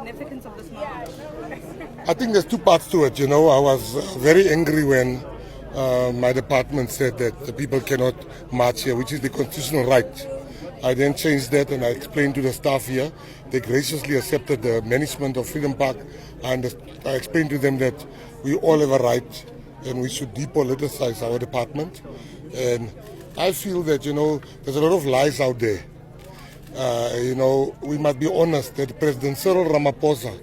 significance of this moment? I think there's two parts to it. You know, I was very angry when my department said that the people cannot march here, which is the constitutional right. I then changed that and I explained to the staff here. They graciously accepted the management of Freedom Park, and I explained to them that we all have a right and we should depoliticize our department. And I feel that, you know, there's a lot of lies out there. You know, we must be honest that President Cyril Ramaphosa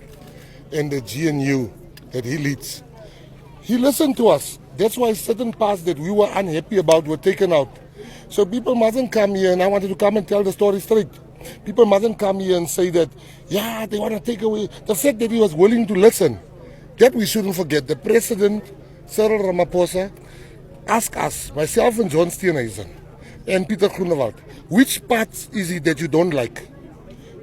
and the GNU that he leads, he listened to us. That's why certain parts that we were unhappy about were taken out. So people mustn't come here, and I wanted to come and tell the story straight. People mustn't come here and say that, yeah, they want to take away. The fact that he was willing to listen, that we shouldn't forget. The President, Cyril Ramaphosa, asked us, myself and John Steenhuisen, and Peter Groenewald, which parts is it that you don't like?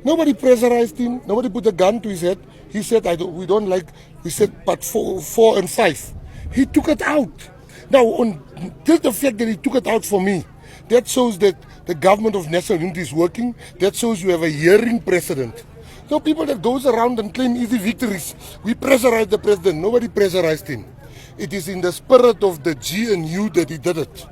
Nobody pressurized him. Nobody put a gun to his head. He said, we don't like, we said part 4 and 5. He took it out. Now, just the fact that he took it out for me, that shows that the government of national unity is working. That shows you have a hearing president. No people that goes around and claim easy victories. We pressurized the president. Nobody pressurized him. It is in the spirit of the GNU that he did it.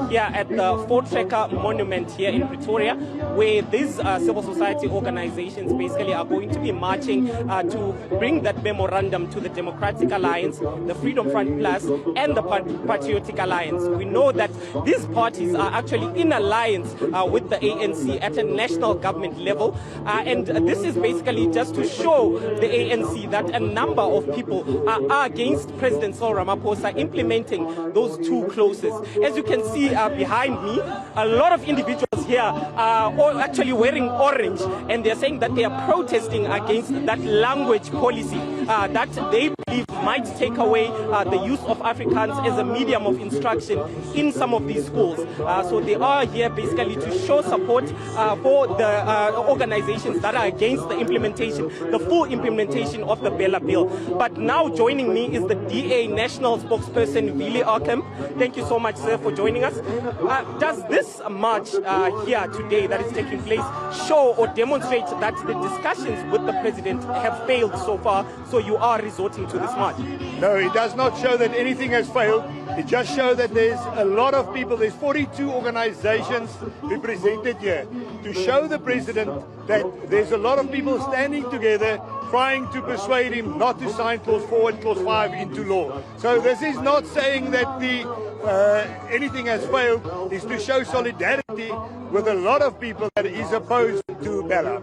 Here at the Fort Tracker Monument here in Pretoria, where these civil society organizations basically are going to be marching to bring that memorandum to the Democratic Alliance, the Freedom Front Plus, and the Patriotic Alliance. We know that these parties are actually in alliance with the ANC at a national government level, and this is basically just to show the ANC that a number of people are against President Cyril Ramaphosa implementing those two clauses. As you can see behind me, a lot of individuals here are all actually wearing orange, and they're saying that they are protesting against that language policy that they believe might take away the use of Afrikaans as a medium of instruction in some of these schools. So they are here basically to show support for the organizations that are against the implementation, the full implementation of the BELA bill. But now joining me is the DA National Spokesperson, BELA. Thank you so much, sir, for joining us. Does this march here today that is taking place show or demonstrate that the discussions with the president have failed so far, so you are resorting to this march? No, it does not show that anything has failed. It just shows that there's a lot of people, there's 42 organizations represented here, to show the president that there's a lot of people standing together trying to persuade him not to sign Clause 4 and Clause 5 into law. So this is not saying that anything has failed. It's to show solidarity with a lot of people that is opposed to BELA.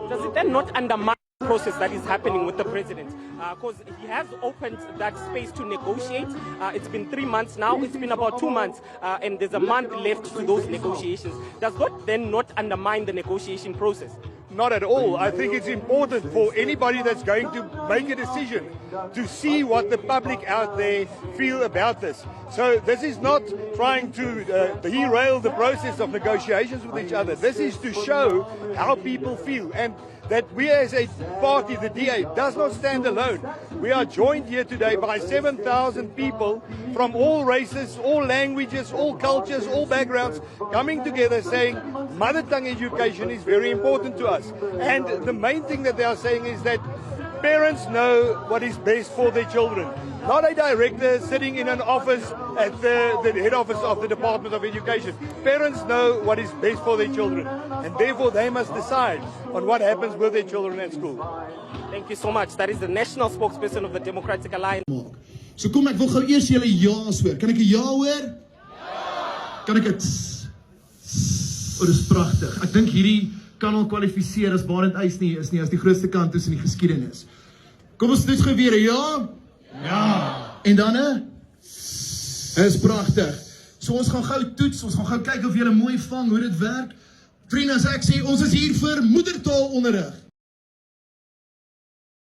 Does it then not undermine the process that is happening with the president? Because he has opened that space to negotiate. It's been 3 months now. It's been about 2 months, and there's a month left to those negotiations. Does that then not undermine the negotiation process? Not at all. I think it's important for anybody that's going to make a decision to see what the public out there feel about this. So this is not trying to derail the process of negotiations with each other. This is to show how people feel, and that we as a party, the DA, does not stand alone. We are joined here today by 7,000 people from all races, all languages, all cultures, all backgrounds, coming together saying mother tongue education is very important to us. And the main thing that they are saying is that parents know what is best for their children. Not a director sitting in an office at the head office of the Department of Education. Parents know what is best for their children, and therefore they must decide on what happens with their children at school. Thank you so much. That is the national spokesperson of the Democratic Alliance. So kom, ek wil gou eers julle ja's hoor. Kan ek 'n ja hoor? Ja. Kan ek dit? Oh, dis pragtig. Ek dink hierdie kan al kwalifiseer as Barend Eis nie is nie as die grootste kantoes in die geskiedenis. Kom ons doen gou weer 'n ja? Ja. En dan 'n? Dis pragtig. So ons gaan gou toets, ons gaan gou kyk of julle mooi vang hoe dit werk. Vriende, as ek sê ons is hier vir moedertaalonderrig.